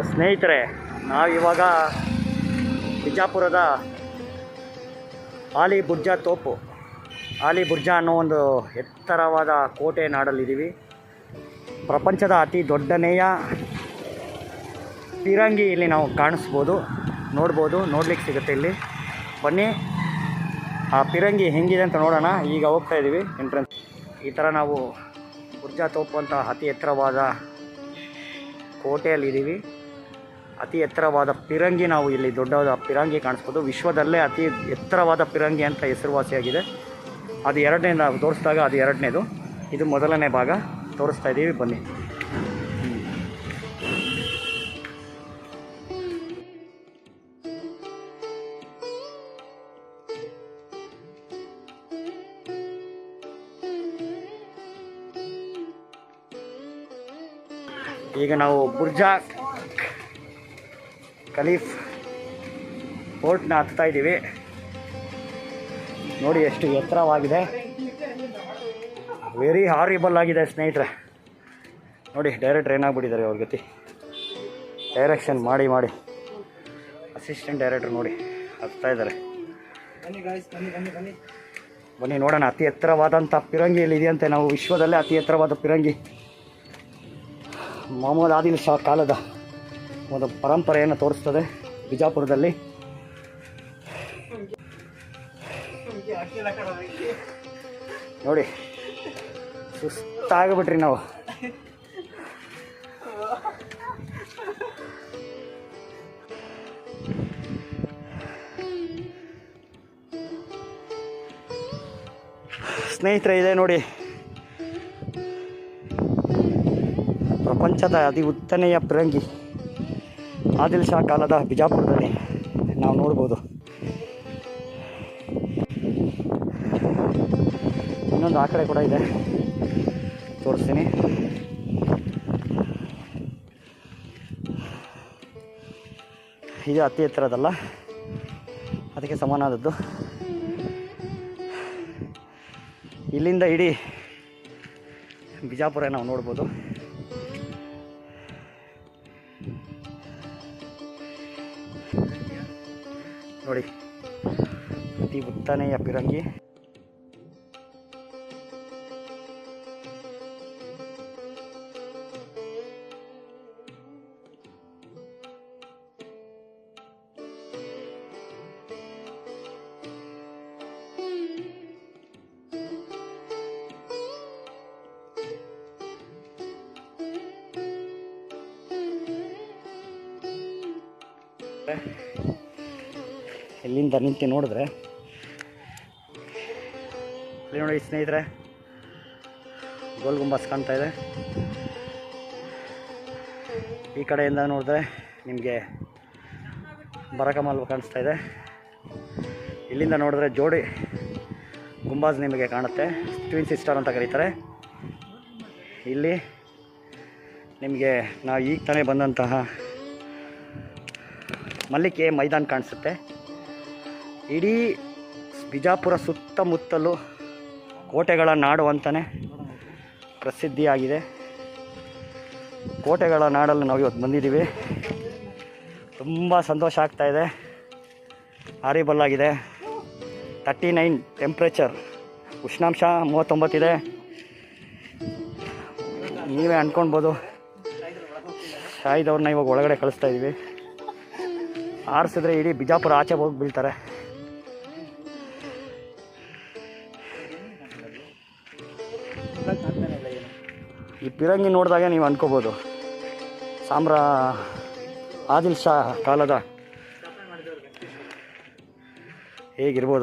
ಸ್ನೇಹಿತರೆ, ನಾವಿವಾಗ ಬಿಜಾಪುರದ ಆಲಿ ಬುರ್ಜಾ ತೋಪು, ಆಲಿ ಬುರ್ಜಾ ಅನ್ನೋ ಒಂದು ಎತ್ತರವಾದ ಕೋಟೆ ನಾಡಲ್ಲಿದ್ದೀವಿ. ಪ್ರಪಂಚದ ಅತಿ ದೊಡ್ಡನೆಯ ಪಿರಂಗಿ ಇಲ್ಲಿ ನಾವು ಕಾಣಿಸ್ಬೋದು, ನೋಡ್ಲಿಕ್ಕೆ ಸಿಗುತ್ತೆ ಇಲ್ಲಿ. ಬನ್ನಿ ಆ ಪಿರಂಗಿ ಹೆಂಗಿದೆ ಅಂತ ನೋಡೋಣ. ಈಗ ಹೋಗ್ತಾ ಇದ್ದೀವಿ ಎಂಟ್ರೆನ್ಸ್. ಈ ಥರ ನಾವು ಬುರ್ಜಾ ತೋಪು ಅಂತ ಅತಿ ಎತ್ತರವಾದ ಕೋಟೆಯಲ್ಲಿದ್ದೀವಿ. ಅತಿ ಎತ್ತರವಾದ ಪಿರಂಗಿ ನಾವು ಇಲ್ಲಿ ದೊಡ್ಡವಾದ ಪಿರಂಗಿ ಕಾಣಿಸ್ಬೋದು. ವಿಶ್ವದಲ್ಲೇ ಅತಿ ಎತ್ತರವಾದ ಪಿರಂಗಿ ಅಂತ ಹೆಸರುವಾಸಿಯಾಗಿದೆ. ಅದು ಎರಡನೇ ನಾವು ತೋರಿಸಿದಾಗ ಅದು ಎರಡನೇದು, ಇದು ಮೊದಲನೇ ಭಾಗ ತೋರಿಸ್ತಾ ಇದ್ದೀವಿ. ಬನ್ನಿ. ಈಗ ನಾವು ಬುರ್ಜಾ ಖಲೀಫ್ ಫೋರ್ಟ್ನ ಹತ್ತಾ ಇದ್ದೀವಿ. ನೋಡಿ ಎಷ್ಟು ಎತ್ತರವಾಗಿದೆ, ವೆರಿ ಹಾರಿಬಲ್ ಆಗಿದೆ ಸ್ನೇಹಿತರೆ. ನೋಡಿ ಡೈರೆಕ್ಟ್ರ್ ಏನಾಗ್ಬಿಟ್ಟಿದ್ದಾರೆ ಅವ್ರ ಗತಿ. ಡೈರೆಕ್ಷನ್ ಮಾಡಿ ಅಸಿಸ್ಟೆಂಟ್ ಡೈರೆಕ್ಟ್ರ್ ನೋಡಿ ಹತ್ತಾ ಇದ್ದಾರೆ. ಬನ್ನಿ ನೋಡೋಣ. ಅತಿ ಎತ್ತರವಾದಂಥ ಪಿರಂಗಿ ಇಲ್ಲಿ ಇದೆಯಂತೆ. ನಾವು ವಿಶ್ವದಲ್ಲೇ ಅತಿ ಎತ್ತರವಾದ ಪಿರಂಗಿ. ಮೊಹಮ್ಮದ್ ಆದಿಲ್ ಶಾ ಕಾಲದ ಒಂದು ಪರಂಪರೆಯನ್ನು ತೋರಿಸ್ತದೆ ಬಿಜಾಪುರದಲ್ಲಿ. ನೋಡಿ ಸುಸ್ತಾಗ್ಬಿಟ್ರಿ ನಾವು. ಸ್ನೇಹಿತರೆ, ಇದೆ ನೋಡಿ ಪ್ರಪಂಚದ ಅತಿ ಉತ್ತನೆಯ ಪಿರಂಗಿ. ಆದಿಲ್ ಶಾ ಕಾಲದ ಬಿಜಾಪುರದಲ್ಲಿ ನಾವು ನೋಡ್ಬೋದು. ಇನ್ನೊಂದು ಆ ಕಡೆ ಕೂಡ ಇದೆ, ತೋರಿಸ್ತೀನಿ. ಇದು ಅತಿ ಎತ್ತರದಲ್ಲ, ಅದಕ್ಕೆ ಸಮಾನವಾದದ್ದು. ಇಲ್ಲಿಂದ ಇಡೀ ಬಿಜಾಪುರ ನಾವು ನೋಡ್ಬೋದು. ನೋಡಿ ಅತಿ ಉತ್ತನೆಯ ಪಿರಂಗಿ. ಇಲ್ಲಿಂದ ನಿಂತು ನೋಡಿದ್ರೆ ಅಲ್ಲಿ ನೋಡಿ ಸ್ನೇಹಿತರೆ, ಗೋಲ್ ಗುಂಬಸ್ ಕಾಣ್ತಾ ಇದೆ. ಈ ಕಡೆಯಿಂದ ನೋಡಿದ್ರೆ ನಿಮಗೆ ಬರಕಮಲ್ ಕಾಣಿಸ್ತಾ ಇದೆ. ಇಲ್ಲಿಂದ ನೋಡಿದ್ರೆ ಜೋಡಿ ಗುಂಬಾಜ್ ನಿಮಗೆ ಕಾಣುತ್ತೆ, ಟ್ವಿನ್ ಸಿಸ್ಟರ್ ಅಂತ ಕರೀತಾರೆ. ಇಲ್ಲಿ ನಿಮಗೆ ನಾವು ಈಗ ತಾನೇ ಬಂದಂತಹ ಮಲ್ಲಿಕೆ ಮೈದಾನ ಕಾಣಿಸುತ್ತೆ. ಇಡೀ ಬಿಜಾಪುರ ಸುತ್ತಮುತ್ತಲು ಕೋಟೆಗಳ ನಾಡು ಅಂತಲೇ ಪ್ರಸಿದ್ಧಿಯಾಗಿದೆ. ಕೋಟೆಗಳ ನಾಡಲ್ಲಿ ನಾವು ಇವತ್ತು ಬಂದಿದ್ದೀವಿ. ತುಂಬ ಸಂತೋಷ ಆಗ್ತಾಯಿದೆ. ಹಾರಿಬಲ್ ಆಗಿದೆ. 39 ಟೆಂಪ್ರೇಚರ್, ಉಷ್ಣಾಂಶ 39 ಇದೆ. ನೀವೇ ಅಂದ್ಕೊಳ್ಬೋದು. ಶಾಹಿದವ್ರನ್ನ ಇವಾಗ ಒಳಗಡೆ ಕಳಿಸ್ತಾ ಇದ್ದೀವಿ. ಆರಿಸಿದ್ರೆ ಇಡೀ ಬಿಜಾಪುರ ಆಚೆ ಹೋಗಿ ಬೀಳ್ತಾರೆ. ಈ ಪಿರಂಗಿ ನೋಡಿದಾಗ ನೀವು ಅಂದ್ಕೋಬೋದು ಆದಿಲ್ ಶಾ ಕಾಲದ ಹೇಗಿರ್ಬೋದು.